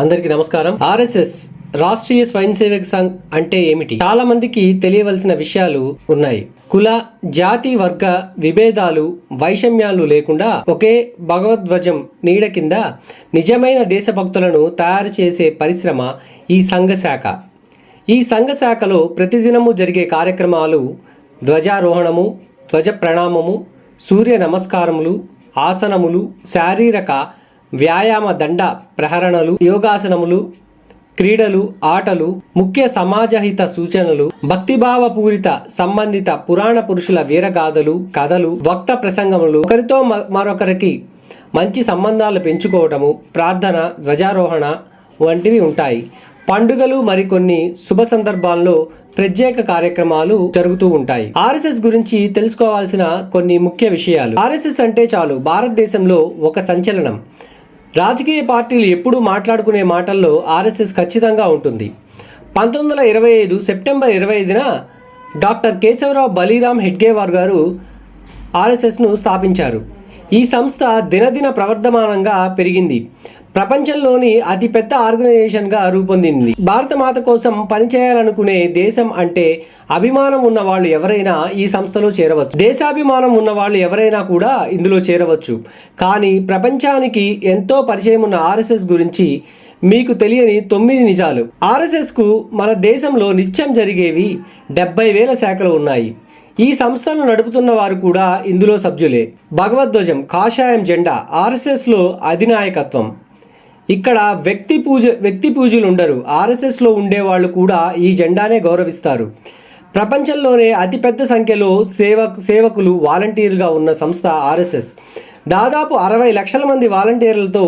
అందరికీ నమస్కారం. ఆర్ఎస్ఎస్ రాష్ట్రీయ స్వయం సేవక్ సంఘ్ అంటే ఏమిటి? చాలా మందికి తెలియవలసిన విషయాలు ఉన్నాయి. కుల, జాతి, వర్గ విభేదాలు, వైషమ్యాలు లేకుండా ఒకే భగవద్ధ్వజం నీడ కింద నిజమైన దేశభక్తులను తయారు చేసే పరిశ్రమ ఈ సంఘ శాఖ. ఈ సంఘ శాఖలో ప్రతిదినము జరిగే కార్యక్రమాలు ధ్వజారోహణము, ధ్వజ ప్రణామము, సూర్య నమస్కారములు, ఆసనములు, శారీరక వ్యాయామ దండ ప్రహరణలు, యోగాసనములు, క్రీడలు, ఆటలు, ముఖ్య సమాజహిత సూచనలు, భక్తిభావపూరిత సంబంధిత పురాణ పురుషుల వీరగాథలు, కథలు, వక్త ప్రసంగములు, ఒకరితో మరొకరికి మంచి సంబంధాలు పెంచుకోవటము, ప్రార్థన, ధ్వజారోహణ వంటివి ఉంటాయి. పండుగలు మరికొన్ని శుభ సందర్భాల్లో ప్రత్యేక కార్యక్రమాలు జరుగుతూ ఉంటాయి. ఆర్ఎస్ఎస్ గురించి తెలుసుకోవాల్సిన కొన్ని ముఖ్య విషయాలు. ఆర్ఎస్ఎస్ అంటే చాలు భారతదేశంలో ఒక సంచలనం. రాజకీయ పార్టీలు ఎప్పుడూ మాట్లాడుకునే మాటల్లో ఆర్ఎస్ఎస్ ఖచ్చితంగా ఉంటుంది. 1925 సెప్టెంబర్ 25న డాక్టర్ కేశవరావు బలీరామ్ హెడ్గేవార్ గారు ఆర్ఎస్ఎస్ను స్థాపించారు. ఈ సంస్థ దినదిన ప్రవర్ధమానంగా పెరిగింది. ప్రపంచంలోని అతిపెద్ద ఆర్గనైజేషన్గా రూపొందింది. భారతమాత కోసం పనిచేయాలనుకునే దేశం అంటే అభిమానం ఉన్న వాళ్ళు ఎవరైనా ఈ సంస్థలో చేరవచ్చు. దేశాభిమానం ఉన్న వాళ్ళు ఎవరైనా కూడా ఇందులో చేరవచ్చు. కానీ ప్రపంచానికి ఎంతో పరిచయం ఉన్న ఆర్ఎస్ఎస్ గురించి మీకు తెలియని 9 నిజాలు. ఆర్ఎస్ఎస్కు మన దేశంలో నిత్యం జరిగేవి 70,000 శాఖలు ఉన్నాయి. ఈ సంస్థను నడుపుతున్న వారు కూడా ఇందులో సభ్యులే. భగవద్ధ్వజం, కాషాయం జెండా ఆర్ఎస్ఎస్లో అధినాయకత్వం. ఇక్కడ వ్యక్తి పూజలు ఉండరు. ఆర్ఎస్ఎస్లో ఉండేవాళ్ళు కూడా ఈ జెండానే గౌరవిస్తారు. ప్రపంచంలోనే అతిపెద్ద సంఖ్యలో సేవకులు వాలంటీర్లుగా ఉన్న సంస్థ ఆర్ఎస్ఎస్. దాదాపు 60 లక్షల మంది వాలంటీర్లతో,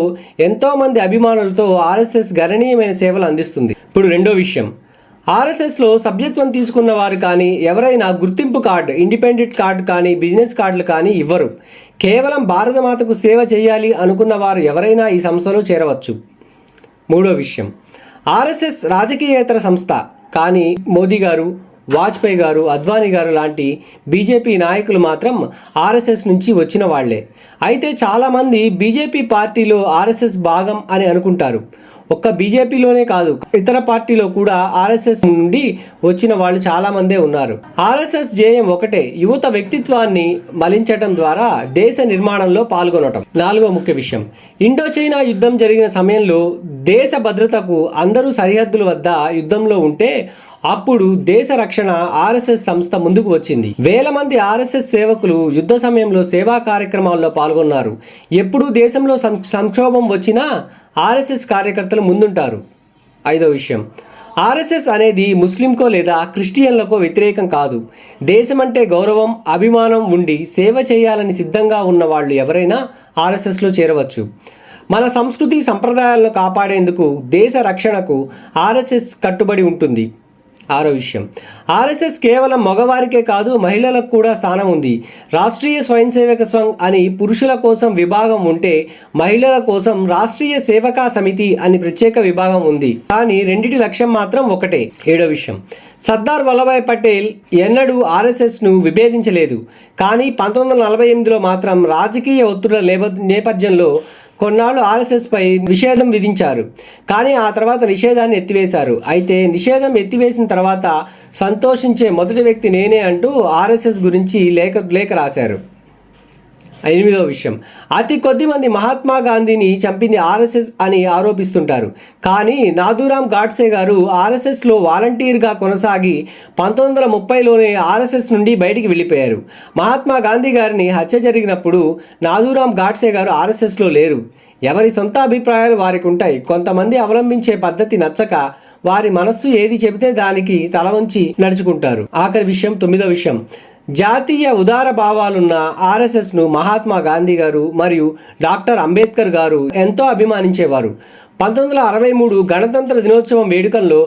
ఎంతోమంది అభిమానులతో ఆర్ఎస్ఎస్ గణనీయమైన సేవలు అందిస్తుంది. ఇప్పుడు రెండో విషయం, ఆర్ఎస్ఎస్లో సభ్యత్వం తీసుకున్న వారు కానీ ఎవరైనా గుర్తింపు కార్డు, ఇండిపెండెంట్ కార్డు కానీ బిజినెస్ కార్డులు కానీ ఇవ్వరు. కేవలం భారతమాతకు సేవ చేయాలి అనుకున్న వారు ఎవరైనా ఈ సంస్థలో చేరవచ్చు. మూడో విషయం, ఆర్ఎస్ఎస్ రాజకీయేతర సంస్థ. కానీ మోదీ గారు, వాజ్పేయి గారు, అద్వానీ గారు లాంటి బీజేపీ నాయకులు మాత్రం ఆర్ఎస్ఎస్ నుంచి వచ్చిన వాళ్లే. అయితే చాలామంది బీజేపీ పార్టీలో ఆర్ఎస్ఎస్ భాగం అని అనుకుంటారు. ఒక్క బీజేపీలోనే కాదు, ఇతర పార్టీలో కూడా ఆర్ఎస్ఎస్ నుండి వచ్చిన వాళ్ళు చాలా మందే ఉన్నారు. ఆర్ఎస్ఎస్ ధ్యేయం ఒకటే, యువత వ్యక్తిత్వాన్ని మలించడం ద్వారా దేశ నిర్మాణంలో పాల్గొనటం. నాలుగో ముఖ్య విషయం, ఇండో చైనా యుద్ధం జరిగిన సమయంలో దేశ భద్రతకు అందరూ సరిహద్దుల వద్ద యుద్ధంలో ఉంటే అప్పుడు దేశ రక్షణ ఆర్ఎస్ఎస్ సంస్థ ముందుకు వచ్చింది. వేల మంది ఆర్ఎస్ఎస్ సేవకులు యుద్ధ సమయంలో సేవా కార్యక్రమాల్లో పాల్గొన్నారు. ఎప్పుడూ దేశంలో సంక్షోభం వచ్చినా ఆర్ఎస్ఎస్ కార్యకర్తలు ముందుంటారు. ఐదో విషయం, ఆర్ఎస్ఎస్ అనేది ముస్లింకో లేదా క్రిస్టియన్లకో వ్యతిరేకం కాదు. దేశమంటే గౌరవం, అభిమానం ఉండి సేవ చేయాలని సిద్ధంగా ఉన్న వాళ్ళు ఎవరైనా ఆర్ఎస్ఎస్లో చేరవచ్చు. మన సంస్కృతి సంప్రదాయాలను కాపాడేందుకు, దేశ రక్షణకు ఆర్ఎస్ఎస్ కట్టుబడి ఉంటుంది. ఆరో విషయం, ఆర్ఎస్ఎస్ కేవలం మగవారికే కాదు మహిళలకు కూడా స్థానం ఉంది. రాష్ట్రీయ స్వయం సేవక సంఘ్ అని పురుషుల కోసం విభాగం ఉంటే మహిళల కోసం రాష్ట్రీయ సేవకా సమితి అని ప్రత్యేక విభాగం ఉంది. కానీ రెండిటి లక్ష్యం మాత్రం ఒకటే. ఏడో విషయం, సర్దార్ వల్లభాయ్ పటేల్ ఎన్నడూ ఆర్ఎస్ఎస్ను విభేదించలేదు. కానీ 1948లో మాత్రం రాజకీయ ఒత్తిళ్ల నేపథ్యంలో కొన్నాళ్ళు ఆర్ఎస్ఎస్పై నిషేధం విధించారు. కానీ ఆ తర్వాత నిషేధాన్ని ఎత్తివేశారు. అయితే నిషేధం ఎత్తివేసిన తర్వాత సంతోషించే మొదటి వ్యక్తి నేనే అంటూ ఆర్ఎస్ఎస్ గురించి లేఖ రాశారు. ఎనిమిదో విషయం, అతి కొద్ది మంది మహాత్మా గాంధీని చంపింది ఆర్ఎస్ఎస్ అని ఆరోపిస్తుంటారు. కానీ నాథూరామ్ గాడ్సే గారు ఆర్ఎస్ఎస్లో వాలంటీర్గా కొనసాగి 1930లోనే ఆర్ఎస్ఎస్ నుండి బయటికి వెళ్ళిపోయారు. మహాత్మా గాంధీ గారిని హత్య జరిగినప్పుడు నాథూరామ్ గాడ్సే గారు ఆర్ఎస్ఎస్లో లేరు. ఎవరి సొంత అభిప్రాయాలు వారికి ఉంటాయి. కొంతమంది అవలంబించే పద్ధతి నచ్చక వారి మనస్సు ఏది చెబితే దానికి తల వంచి నడుచుకుంటారు. ఆఖరి విషయం, 9వ విషయం, జాతీయ ఉదార భావాలున్న ఆర్ఎస్ఎస్ను మహాత్మా గాంధీ గారు మరియు డాక్టర్ అంబేద్కర్ గారు ఎంతో అభిమానించేవారు. 1963 గణతంత్ర దినోత్సవం వేడుకల్లో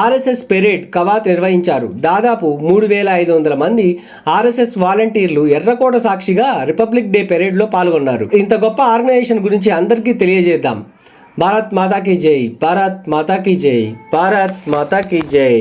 ఆర్ఎస్ఎస్ పెరేడ్ కవాత్ నిర్వహించారు. దాదాపు 3,500 మంది ఆర్ఎస్ఎస్ వాలంటీర్లు ఎర్రకోట సాక్షిగా రిపబ్లిక్ డే పెరేడ్లో పాల్గొన్నారు. ఇంత గొప్ప ఆర్గనైజేషన్ గురించి అందరికీ తెలియజేద్దాం. భారత్ మాతా కీ జై, భారత్ మాతా కీ జై, భారత్ మాతా కీ జై.